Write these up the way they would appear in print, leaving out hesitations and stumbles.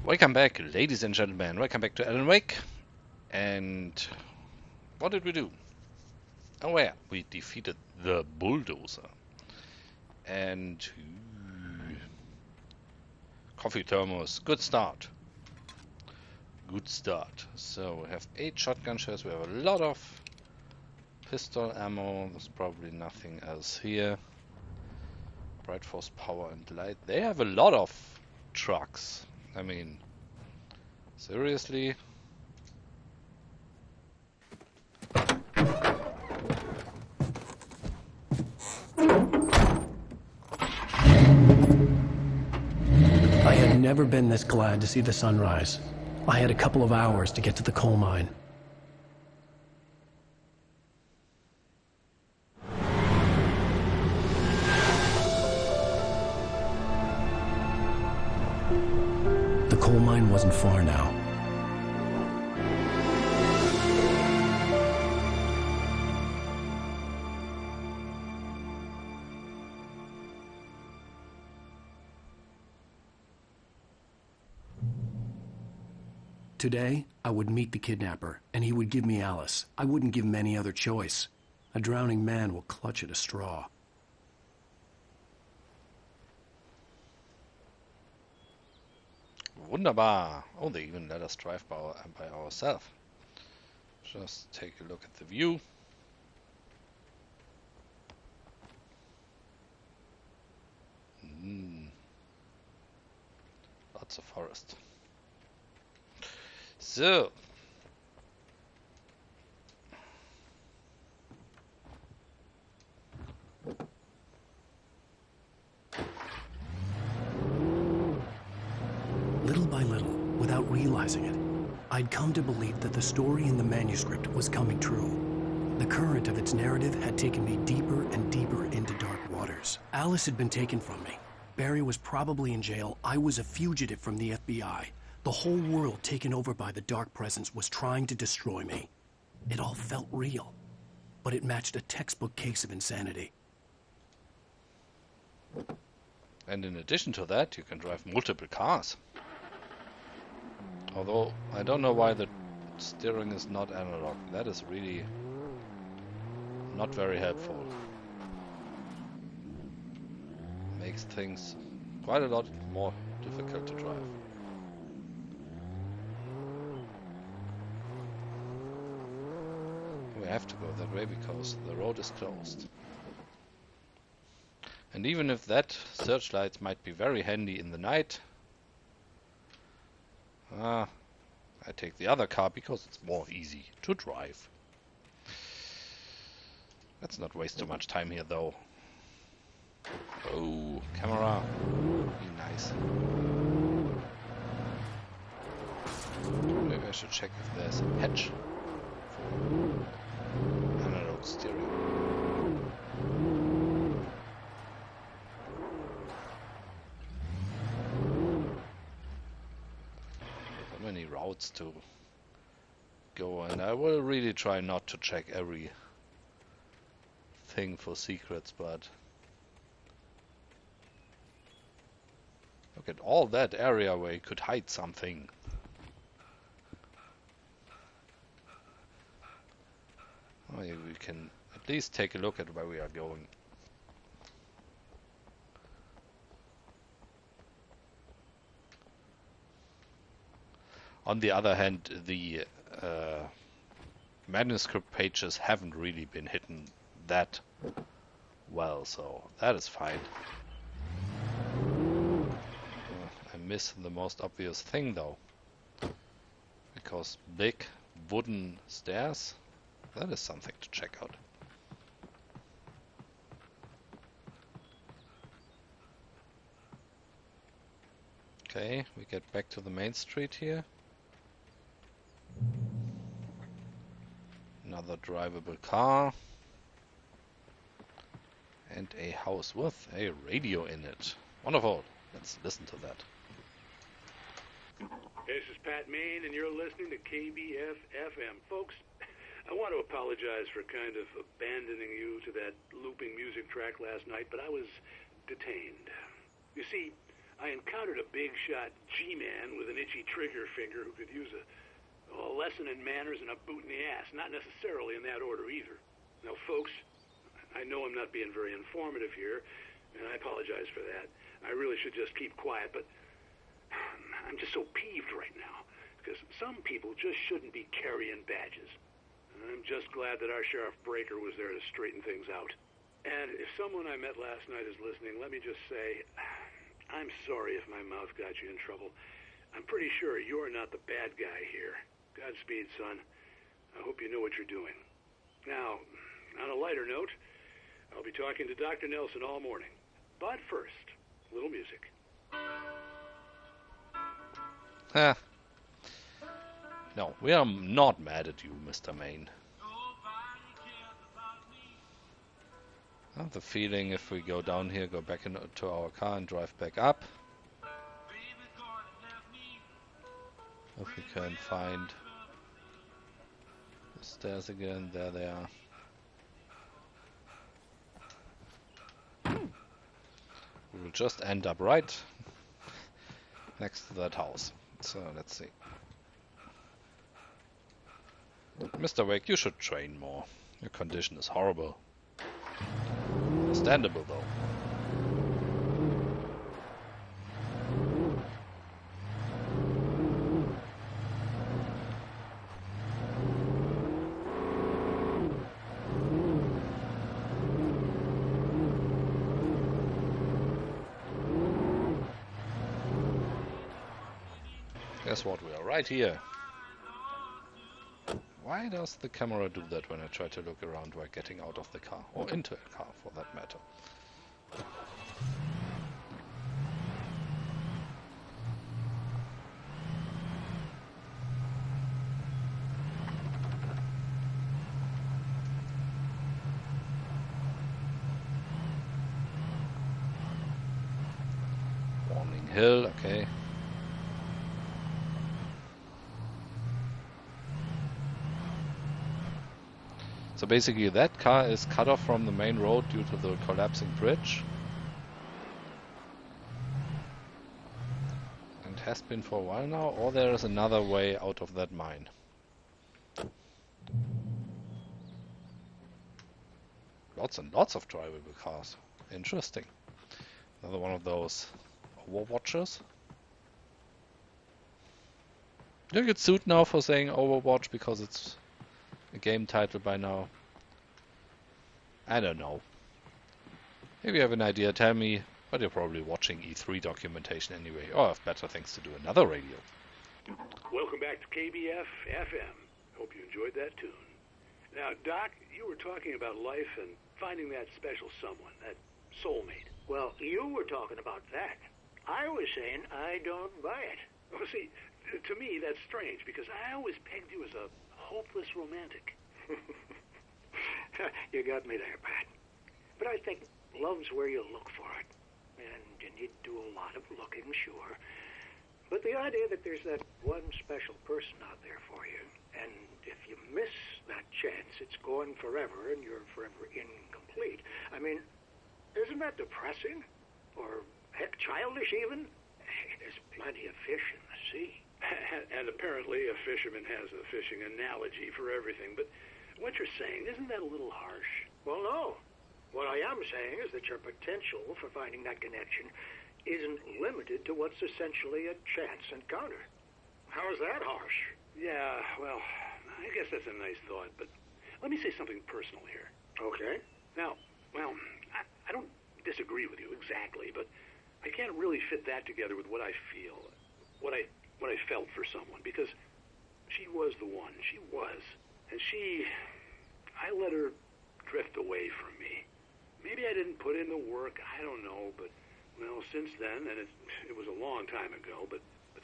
Welcome back, ladies and gentlemen. Welcome back to Alan Wake. And what did we do? Oh yeah, we defeated the bulldozer. And coffee thermos. Good start. Good start. So we have 8 shotgun shells. We have a lot of pistol ammo. There's probably nothing else here. Bright force power and light. They have a lot of trucks. I mean, seriously? I had never been this glad to see the sunrise. I had a couple of hours to get to the coal mine. The coal mine wasn't far now. Today, I would meet the kidnapper, and he would give me Alice. I wouldn't give him any other choice. A drowning man will clutch at a straw. Wunderbar. Oh, they even let us drive by ourselves. Just take a look at the view. Lots of forest. So. Little by little, without realizing it, I'd come to believe that the story in the manuscript was coming true. The current of its narrative had taken me deeper and deeper into dark waters. Alice had been taken from me. Barry was probably in jail. I was a fugitive from the FBI. The whole world taken over by the dark presence was trying to destroy me. It all felt real, but it matched a textbook case of insanity. And in addition to that, you can drive multiple cars. Although, I don't know why the steering is not analog. That is really not very helpful. Makes things quite a lot more difficult to drive. We have to go that way because the road is closed. And even if that searchlight might be very handy in the night, I take the other car because it's more easy to drive. Let's not waste too much time here though. Oh, camera. Be nice. Maybe I should check if there's a patch for analog steering. So many routes to go, and I will really try not to check every thing for secrets, but look at all that area where you could hide something. Oh, yeah, we can at least take a look at where we are going. On the other hand, the manuscript pages haven't really been hidden that well, so that is fine. I miss the most obvious thing though, because big wooden stairs, that is something to check out. Okay, we get back to the main street here. Another drivable car. And a house with a radio in it. Wonderful. Let's listen to that. This is Pat Main, and you're listening to KBF FM. Folks, I want to apologize for kind of abandoning you to that looping music track last night, but I was detained. You see, I encountered a big-shot G-man with an itchy trigger finger who could use a lesson in manners and a boot in the ass. Not necessarily in that order either. Now, folks, I know I'm not being very informative here, and I apologize for that. I really should just keep quiet, but I'm just so peeved right now, because some people just shouldn't be carrying badges. And I'm just glad that our Sheriff Breaker was there to straighten things out. And if someone I met last night is listening, let me just say, I'm sorry if my mouth got you in trouble. I'm pretty sure you're not the bad guy here. Godspeed, son. I hope you know what you're doing. Now, on a lighter note, I'll be talking to Dr. Nelson all morning. But first, a little music. No, we are not mad at you, Mr. Main. I have the feeling if we go down here, go back into our car and drive back up, if we can find the stairs again, there they are. We will just end up right next to that house. So let's see. Mr. Wake, you should train more. Your condition is horrible. Understandable though. Guess what? We are right here. Why does the camera do that when I try to look around while getting out of the car? Or into a car, for that matter. Warning hill, okay. So basically that car is cut off from the main road due to the collapsing bridge. And has been for a while now, or there is another way out of that mine. Lots and lots of drivable cars. Interesting. Another one of those Overwatchers. You get sued now for saying Overwatch because it's a game title by now. I don't know. If you have an idea, tell me, but you're probably watching E3 documentation anyway, or have better things to do. Another radio. Welcome back to KBF FM. Hope you enjoyed that tune. Now, Doc, you were talking about life and finding that special someone, that soulmate. Well, you were talking about that. I was saying I don't buy it. Well, see, to me that's strange, because I always pegged you as a hopeless romantic. You got me there, Pat. But I think love's where you look for it. And you need to do a lot of looking, sure. But the idea that there's that one special person out there for you, and if you miss that chance, it's gone forever and you're forever incomplete. I mean, isn't that depressing? Or, heck, childish even? There's plenty of fish in the sea. And apparently a fisherman has a fishing analogy for everything. But what you're saying, isn't that a little harsh? Well, no. What I am saying is that your potential for finding that connection isn't limited to what's essentially a chance encounter. How is that harsh? Yeah, well, I guess that's a nice thought, but let me say something personal here. Okay. Now, well, I don't disagree with you exactly, but I can't really fit that together with what I feel, what I felt for someone, because she was the one. She was. And I let her drift away from me. Maybe I didn't put in the work, I don't know, but, well, since then, and it was a long time ago, but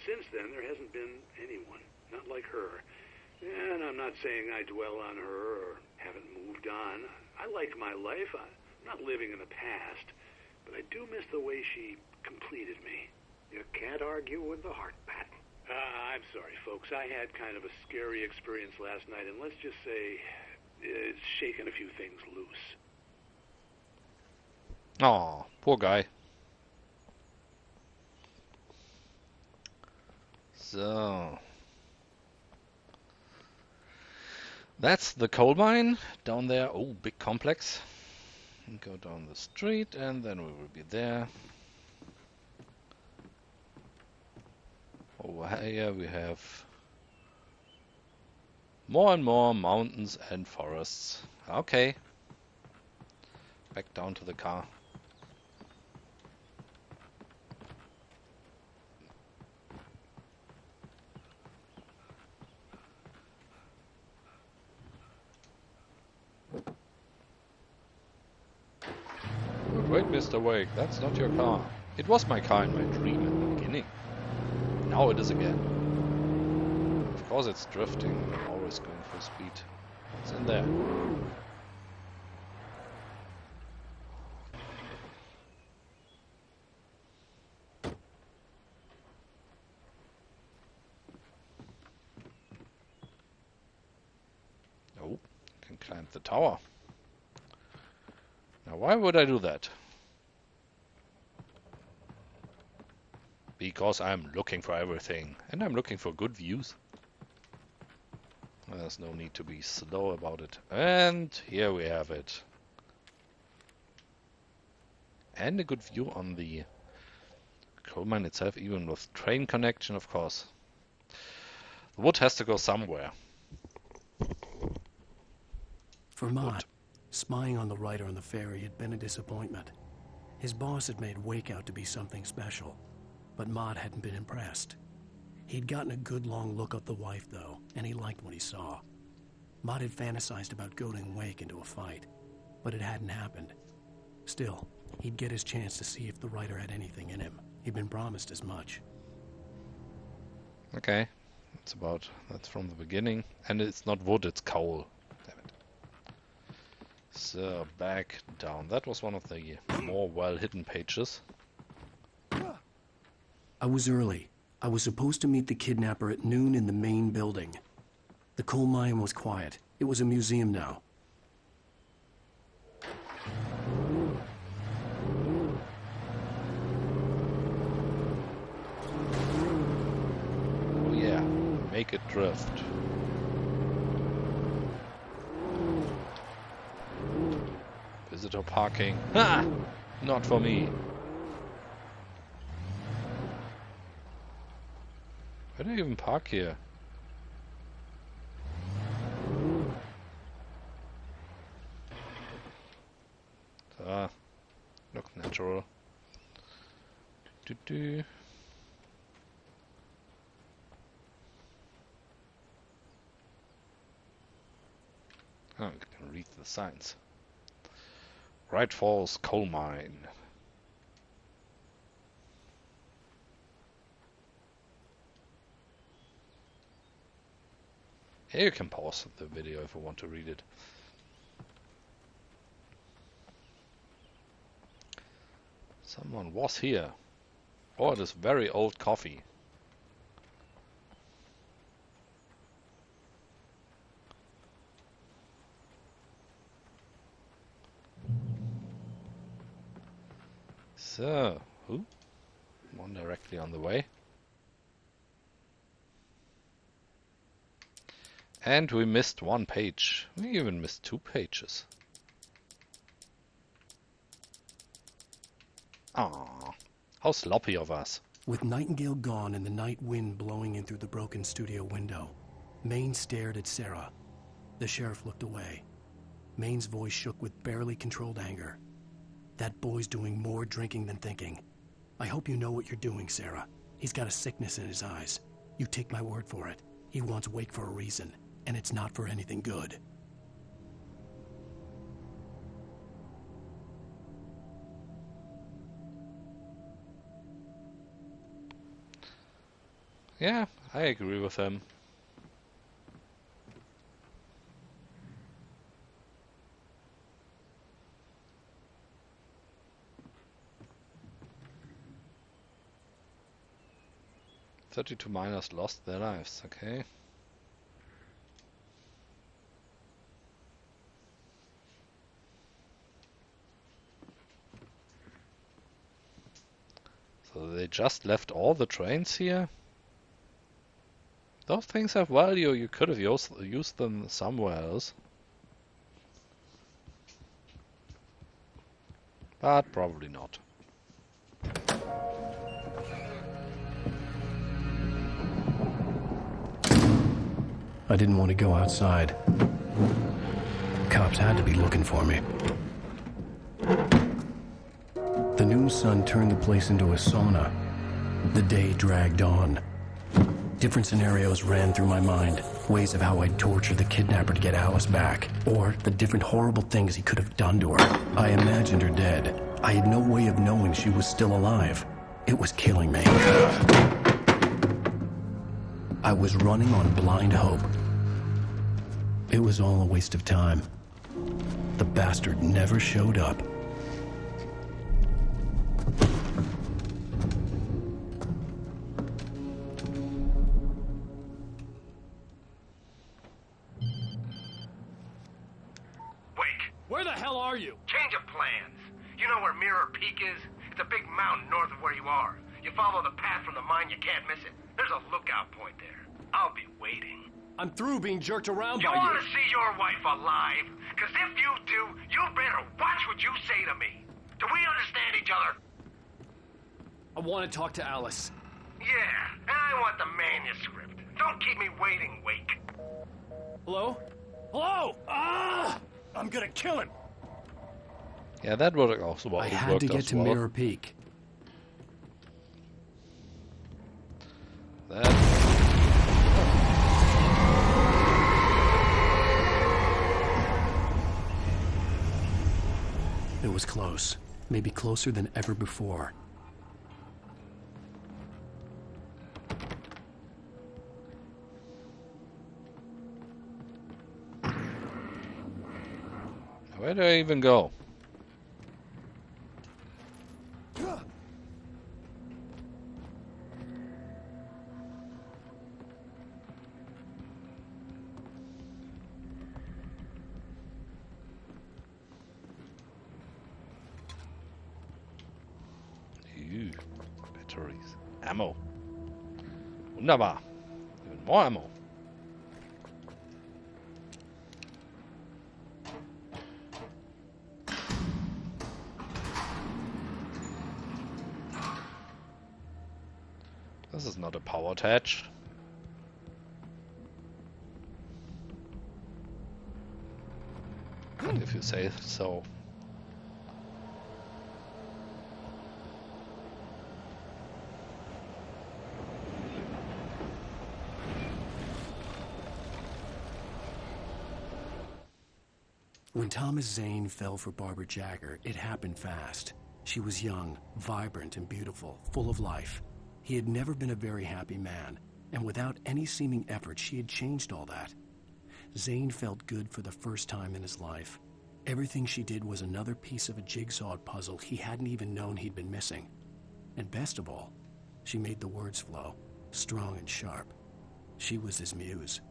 since then there hasn't been anyone, not like her. And I'm not saying I dwell on her or haven't moved on. I like my life. I'm not living in the past, but I do miss the way she completed me. You can't argue with the heart, Pat. I'm sorry, folks. I had kind of a scary experience last night, and let's just say it's shaken a few things loose. Aw, poor guy. So that's the coal mine down there. Oh, big complex. Go down the street and then we will be there. Over here we have more and more mountains and forests. Okay. Back down to the car. Wait, Mr. Wake, that's not your car. It was my car in my dream in the beginning. Now it is again. Of course it's drifting, I'm always going full speed. What's in there? Oh, can climb the tower. Now why would I do that? Because I'm looking for everything, and I'm looking for good views. There's no need to be slow about it. And here we have it. And a good view on the coal mine itself, even with train connection, of course. The wood has to go somewhere. For Mott, spying on the writer on the ferry had been a disappointment. His boss had made Wake out to be something special, but Mott hadn't been impressed. He'd gotten a good long look at the wife, though, and he liked what he saw. Mott had fantasized about goading Wake into a fight, but it hadn't happened. Still, he'd get his chance to see if the writer had anything in him. He'd been promised as much. Okay, that's from the beginning. And it's not wood, it's coal. Damn it. So, back down. That was one of the more well-hidden pages. I was early. I was supposed to meet the kidnapper at noon in the main building. The coal mine was quiet. It was a museum now. Oh yeah, make it drift. Visitor parking. Ha! Not for me. Where do you even park here? Look natural. Do. Oh, you can read the signs. Right Falls Coal Mine. Here you can pause the video if you want to read it. Someone was here. Oh, it is very old coffee. So, one directly on the way. And we missed one page. We even missed 2 pages. Ah, how sloppy of us. With Nightingale gone and the night wind blowing in through the broken studio window, Maine stared at Sarah. The sheriff looked away. Maine's voice shook with barely controlled anger. That boy's doing more drinking than thinking. I hope you know what you're doing, Sarah. He's got a sickness in his eyes. You take my word for it. He wants Wake for a reason, and it's not for anything good. Yeah, I agree with him. "32 miners lost their lives," okay. So they just left all the trains here? Those things have value. You could have used them somewhere else. But probably not. I didn't want to go outside. Cops had to be looking for me. The noon sun turned the place into a sauna. The day dragged on. Different scenarios ran through my mind. Ways of how I'd torture the kidnapper to get Alice back. Or the different horrible things he could have done to her. I imagined her dead. I had no way of knowing she was still alive. It was killing me. I was running on blind hope. It was all a waste of time. The bastard never showed up. Where the hell are you? Change of plans. You know where Mirror Peak is? It's a big mountain north of where you are. You follow the path from the mine, you can't miss it. There's a lookout point there. I'll be waiting. I'm through being jerked around You by want you. to see your wife alive? Because if you do, you better watch what you say to me. Do we understand each other? I want to talk to Alice. Yeah, and I want the manuscript. Don't keep me waiting, Wake. Hello? Hello? Ah! I'm gonna kill him. Yeah, that would also I had to get to Mirror Peak. That... It was close. Maybe closer than ever before. Where do I even go? Batteries. Ammo. Wunderbar. Even more ammo. This is not a power attach. If you say so. When Thomas Zane fell for Barbara Jagger, it happened fast. She was young, vibrant, and beautiful, full of life. He had never been a very happy man, and without any seeming effort, she had changed all that. Zane felt good for the first time in his life. Everything she did was another piece of a jigsaw puzzle he hadn't even known he'd been missing. And best of all, she made the words flow, strong and sharp. She was his muse.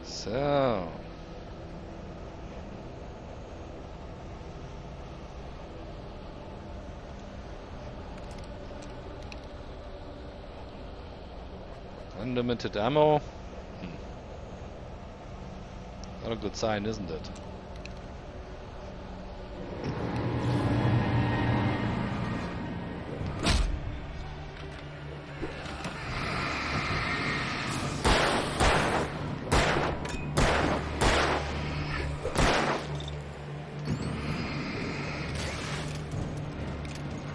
So... Unlimited ammo. Not a good sign, isn't it?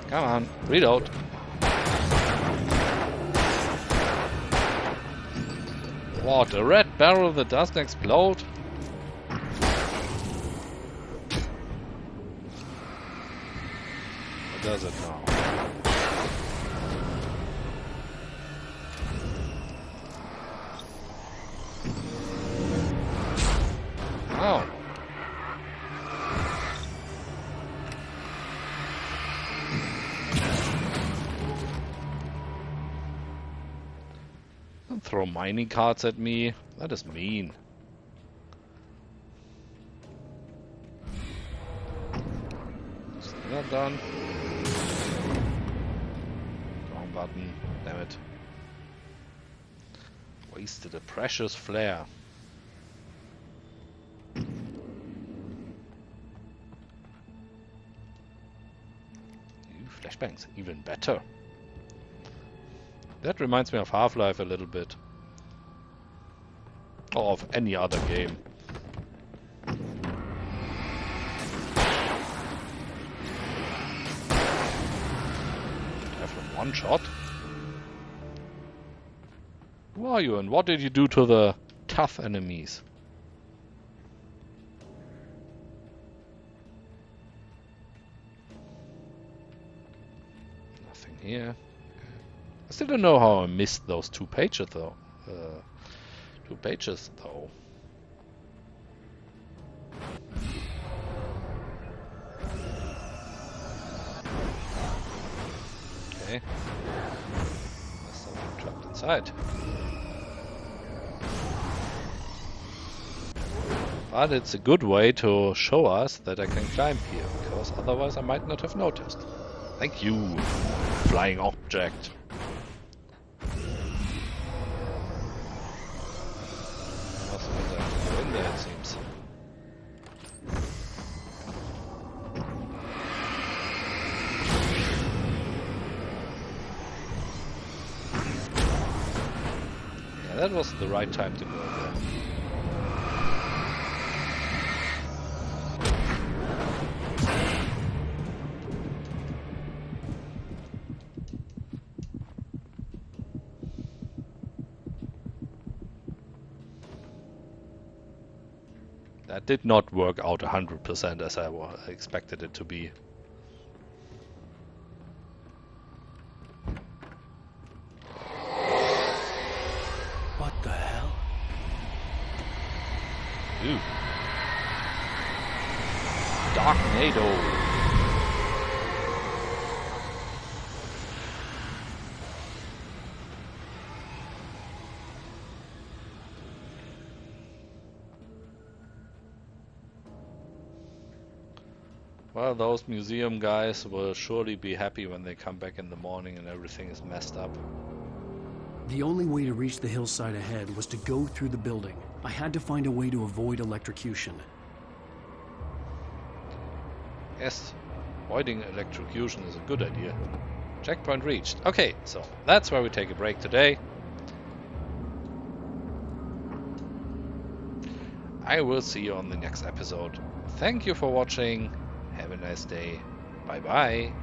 Come on, reload. What, a red barrel that doesn't explode? Or does it now? Oh. Don't throw mining carts at me. That is mean. Is that done? button. Damn it. Wasted a precious flare. Flashbangs, even better. That reminds me of Half-Life a little bit. Or of any other game. Have one shot? Who are you and what did you do to the tough enemies? Nothing here. I still don't know how I missed those 2 pages though. 2 pages though. Okay. There's something trapped inside. But it's a good way to show us that I can climb here, because otherwise I might not have noticed. Thank you, flying object. Must go in there, it seems. Yeah, that was the right time to go there. That did not work out 100% as I expected it to be. What the hell? Ooh. Darknado. Well, those museum guys will surely be happy when they come back in the morning and everything is messed up. The only way to reach the hillside ahead was to go through the building. I had to find a way to avoid electrocution. Yes, avoiding electrocution is a good idea. Checkpoint reached. Okay, so that's where we take a break today. I will see you on the next episode. Thank you for watching. Have a nice day. Bye bye.